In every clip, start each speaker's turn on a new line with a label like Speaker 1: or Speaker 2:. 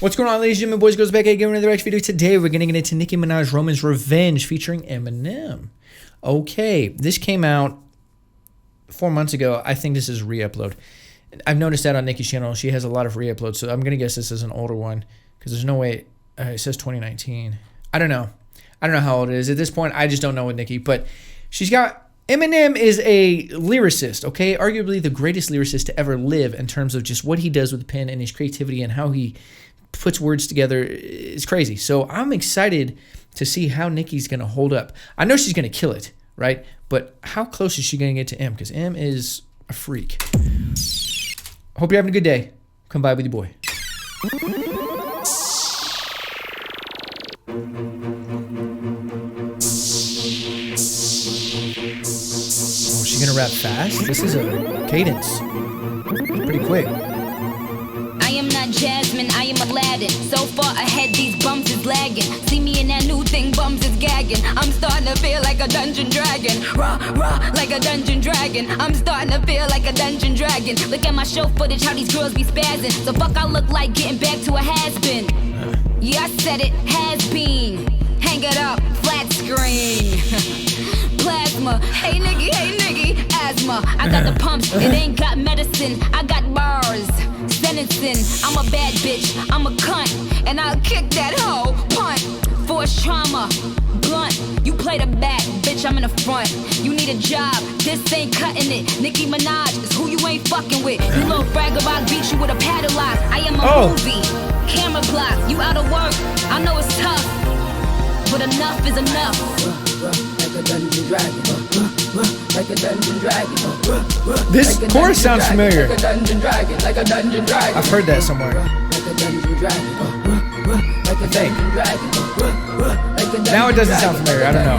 Speaker 1: What's going on, ladies and gentlemen, boys, girls, back again with another reaction video. Today, we're going to get into Nicki Minaj, Roman's Revenge, featuring Eminem. Okay, this came out 4 months ago. I think this is a re-upload. I've noticed that on Nicki's channel. She has a lot of re-uploads, so I'm going to guess this is an older one, because there's no way, it says 2019. I don't know. I don't know how old it is. At this point, I just don't know with Nicki, but she's got... Eminem is a lyricist, okay? Arguably the greatest lyricist to ever live in terms of just what he does with the pen and his creativity and how he puts words together is crazy. So I'm excited to see how Nicki's going to hold up. I know she's going to kill it, right? But how close is she going to get to M? Because M is a freak. Hope you're having a good day. Come by with your boy. Oh, she going to rap fast? This is a cadence. Pretty quick.
Speaker 2: I am not Jasmine, I am Aladdin. So far ahead, these bums is lagging. See me in that new thing, bums is gagging. I'm starting to feel like a dungeon dragon. Rah, rah, like a dungeon dragon. I'm starting to feel like a dungeon dragon. Look at my show footage, how these girls be spazzing. So fuck I look like getting back to a has-been. Yeah, I said it, has-been. Hang it up, flat screen. Plasma, hey nigga, asthma. I got the pumps, it ain't got medicine. I got bars. Sentencing, I'm a bad bitch, I'm a cunt, and I'll kick that hoe, punt, force trauma, blunt, you play the back, bitch, I'm in the front, you need a job, this ain't cutting it, Nicki Minaj is who you ain't fucking with, you little bragger, I'll beat you with a padlock, I am a movie, camera block, you out of work, I know it's tough, but enough is enough. Like a dungeon dragon, like a dungeon dragon.
Speaker 1: This chorus sounds familiar.
Speaker 2: Like a dungeon dragon, like a dungeon dragon.
Speaker 1: I've heard that somewhere.
Speaker 2: Like a dungeon dragon, like a dungeon dragon.
Speaker 1: Now it doesn't sound familiar. I don't know.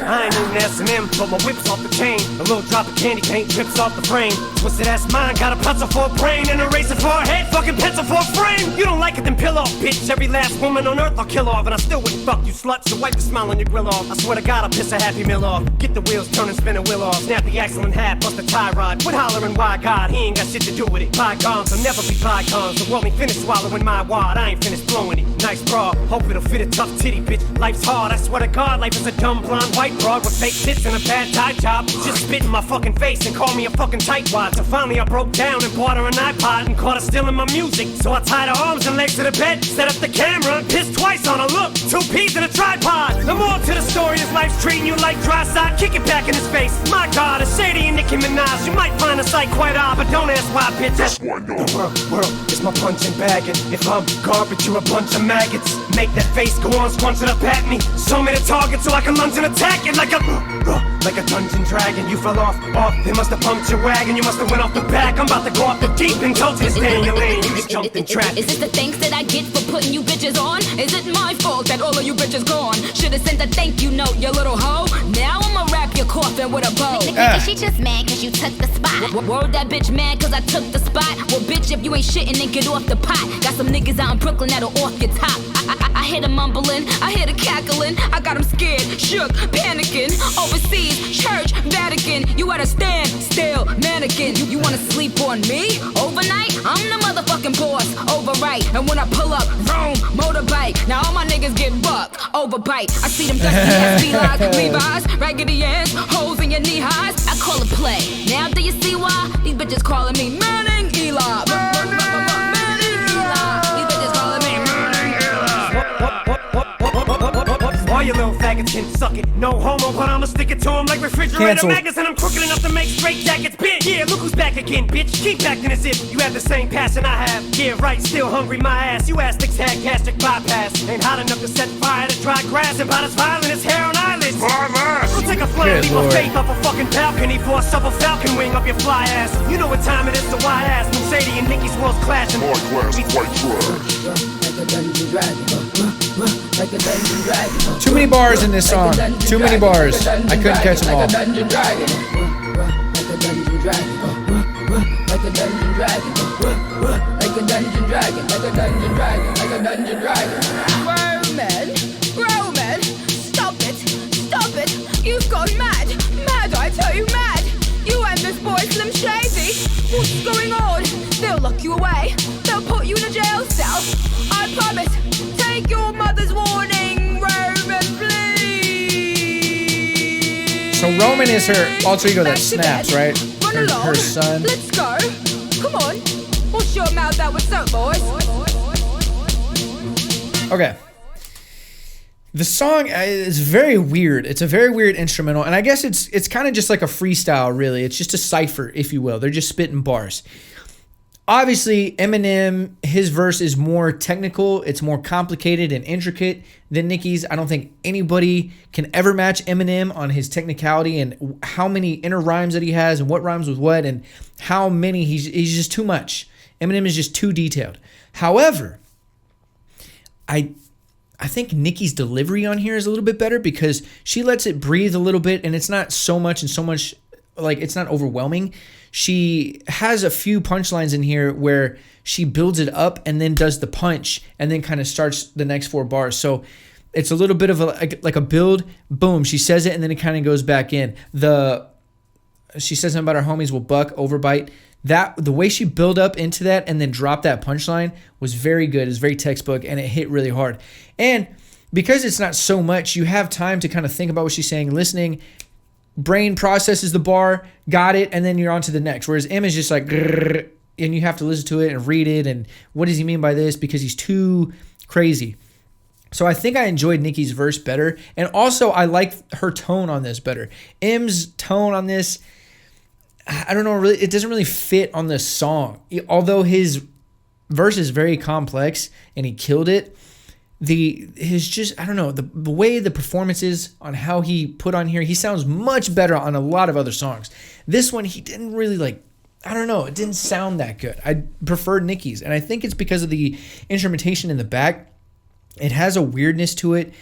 Speaker 3: I ain't even S&M, but my whip's off the chain. A little drop of candy paint drips off the frame. Twisted ass mine, got a pencil for a brain and a razor for a head, fucking pencil for a frame. You don't like it, then pill off, bitch. Every last woman on earth I'll kill off, and I still wouldn't fuck you sluts. So wipe the smile on your grill off. I swear to God, I'll piss a happy meal off. Get the wheels turning, spin a wheel off. Snap the axle in half, bust the tie rod. Quit hollering, why God? He ain't got shit to do with it. Bygones will never be bygones. So want me finish swallowing my wad. I ain't finished blowing it. Nice bra, hope it'll fit a tough titty, bitch. Life's hard, I swear to God, life is a dumb blonde white broad with fake tits and a bad tie job. Just spit in my fucking face and call me a fucking tightwad. So finally I broke down and bought her an iPod and caught her stealing my music. So I tied her arms and legs to the bed, set up the camera and pissed twice on her. Look, 2 peas in a tripod. The more to the story is life's treating you like dry side. Kick it back in his face. My God, it's Shady and Nicki Minaj. You might find the sight quite odd, but don't ask why, bitch. That's why no. The world is my punching bag, and if I'm garbage, you're a bunch of maggots. Make that face go on, squunch it up at me. Show me the target so I can lunge and attack it like a dungeon dragon. You fell off, they must have pumped your wagon. You must have went off the back. I'm about to go off the deep and told you to stay in your lane. You just jumped in traffic.
Speaker 2: Is this the thanks that I get for putting you bitches on? Is it my fault that all of you bitches gone? Should've sent a thank you note, you little hoe. Now I'ma wrap your coffin with a bow. Nigga, she just mad cause you took the spot. Word that bitch mad cause I took the spot. Well bitch, if you ain't shitting then get off the pot. Got some niggas out in Brooklyn that'll off your top. I hear the mumbling, I hear the cackling. I got them scared, shook, panicking. Overseas, church, Vatican. You at a stand, still, mannequin. You wanna sleep on me? Overnight? I'm the motherfucking boss, overright. And when I pull up, vroom, motorbike. Now all my niggas get bucked, overbite. I see them dusty ass like Levi's, raggedy ass, holes in your knee highs. I call it play. Now do you see why? These bitches calling me Manning Eli.
Speaker 3: All you little faggots can suck it. No homo, but I'ma stick it to them like refrigerator magnets. And I'm crooked enough to make straight jackets big. Yeah, look who's back again, bitch. Keep acting as if you have the same passion I have. Yeah, right, still hungry, my ass. You astics had gastric bypass. Ain't hot enough to set fire to dry grass. And about as violent as hair on eyelids. Don't take a fly and leave my faith off a fucking balcony for a supple falcon wing up your fly ass. You know what time it is, so why ass? When Sadie and Nicki's worlds clashing.
Speaker 4: High class, white trash.
Speaker 2: Like a dungeon dragon. Like a dungeon dragon.
Speaker 1: Too many bars in this song. Too many bars. I couldn't catch them all.
Speaker 2: Like a dungeon dragon. Like a dungeon dragon. Like a dungeon dragon. Like a dungeon dragon. Like a dungeon dragon. Like a dungeon dragon. Roman, stop it. You've gone mad. Mad, I tell you, mad. You and this boy Slim Shady. What's going on? They'll lock you away. They'll put you in a jail cell. promise. Take your mother's warning, Roman, please.
Speaker 1: So Roman is her alter ego that
Speaker 2: Back to
Speaker 1: snaps,
Speaker 2: bed.
Speaker 1: right?
Speaker 2: Run along.
Speaker 1: Her son.
Speaker 2: Let's go. Come on. Wash your mouth out with soap, boys.
Speaker 1: Okay. The song is very weird. It's a very weird instrumental, and I guess it's kind of just like a freestyle, really. It's just a cipher, if you will. They're just spitting bars. Obviously, Eminem, his verse is more technical. It's more complicated and intricate than Nicki's. I don't think anybody can ever match Eminem on his technicality and how many inner rhymes that he has and what rhymes with what and how many. He's just too much. Eminem is just too detailed. However, I think Nicki's delivery on here is a little bit better because she lets it breathe a little bit and it's not so much like it's not overwhelming. She has a few punchlines in here where she builds it up and then does the punch and then kind of starts the next 4 bars. So it's a little bit of like a build, boom, she says it and then it kind of goes back in. She says something about her homies will buck, overbite. The way she built up into that and then dropped that punchline was very good. It's very textbook and it hit really hard. And because it's not so much, you have time to kind of think about what she's saying, listening. Brain processes the bar, got it, and then you're on to the next. Whereas M is just like, grrr, and you have to listen to it and read it. And what does he mean by this? Because he's too crazy. So I think I enjoyed Nicki's verse better. And also I like her tone on this better. M's tone on this, I don't know, really, it doesn't really fit on the song. Although his verse is very complex and he killed it, the way the performance is on how he put on here, he sounds much better on a lot of other songs. This one, he didn't really it didn't sound that good. I preferred Nicki's, and I think it's because of the instrumentation in the back. It has a weirdness to it,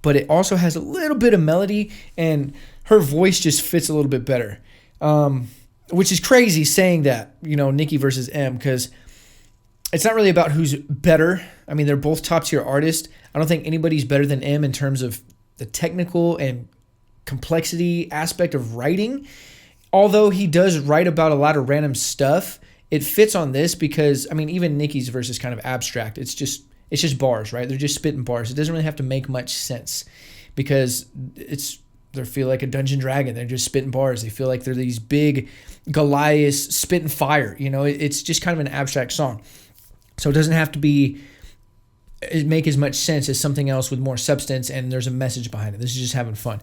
Speaker 1: but it also has a little bit of melody, and her voice just fits a little bit better. Which is crazy saying that, Nicki versus M, because it's not really about who's better. I mean, they're both top tier artists. I don't think anybody's better than M in terms of the technical and complexity aspect of writing. Although he does write about a lot of random stuff, it fits on this because, I mean, even Nicki's verse is kind of abstract. It's just bars, right? They're just spitting bars. It doesn't really have to make much sense because they feel like a dungeon dragon. They're just spitting bars. They feel like they're these big Goliaths spitting fire. It's just kind of an abstract song. So it doesn't have to make as much sense as something else with more substance and there's a message behind it. This is just having fun.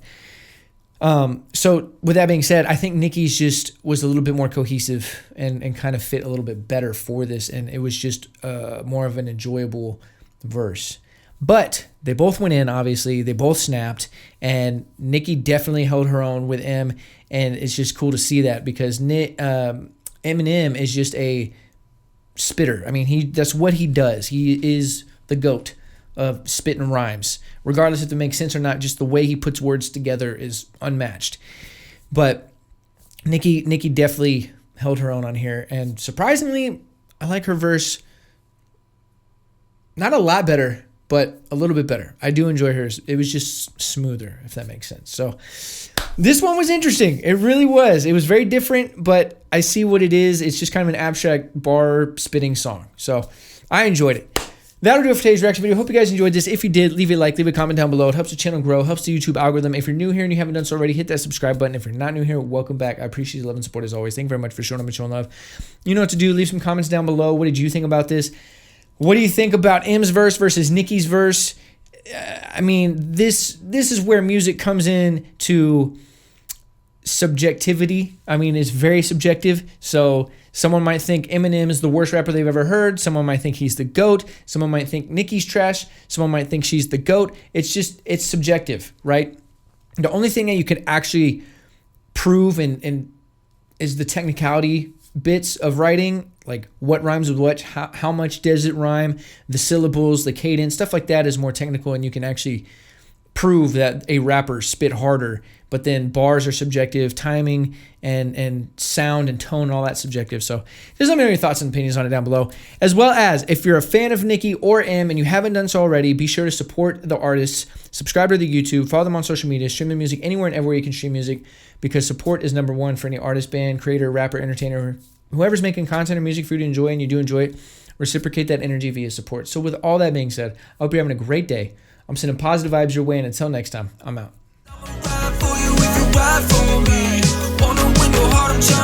Speaker 1: So with that being said, I think Nicki's just was a little bit more cohesive and kind of fit a little bit better for this. And it was just more of an enjoyable verse. But they both went in, obviously. They both snapped. And Nicki definitely held her own with M. And it's just cool to see that because Eminem is just a spitter. I mean, that's what he does. He is the GOAT of spitting rhymes. Regardless if it makes sense or not, just the way he puts words together is unmatched. But Nicki definitely held her own on here. And surprisingly, I like her verse. Not a lot better, but a little bit better. I do enjoy hers. It was just smoother, if that makes sense. So this one was interesting. It really was. It was very different, but I see what it is. It's just kind of an abstract bar spitting song. So I enjoyed it. That'll do it for today's reaction video. Hope you guys enjoyed this. If you did, leave a like, leave a comment down below. It helps the channel grow, helps the YouTube algorithm. If you're new here and you haven't done so already, hit that subscribe button. If you're not new here, welcome back. I appreciate your love and support as always. Thank you very much for showing up and showing love. You know what to do. Leave some comments down below. What did you think about this? What do you think about M's verse versus Nicki's verse? I mean, this is where music comes in to subjectivity. I mean, it's very subjective. So someone might think Eminem is the worst rapper they've ever heard. Someone might think he's the GOAT. Someone might think Nicki's trash. Someone might think she's the GOAT. It's subjective, right? The only thing that you can actually prove and is the technicality bits of writing, like what rhymes with what, how much does it rhyme, the syllables, the cadence, stuff like that is more technical, and you can actually prove that a rapper spit harder. But then bars are subjective, timing and sound and tone and all that subjective. So just let me know your thoughts and opinions on it down below. As well as if you're a fan of Nicki or M and you haven't done so already, be sure to support the artists, subscribe to the YouTube, follow them on social media, stream the music anywhere and everywhere you can stream music, because support is number one for any artist, band, creator, rapper, entertainer, whoever's making content or music for you to enjoy and you do enjoy it. Reciprocate that energy via support. So with all that being said, I hope you're having a great day. I'm sending positive vibes your way, and until next time, I'm out.
Speaker 5: Ride for you if you ride for me. Wanna win your heart, I'm trying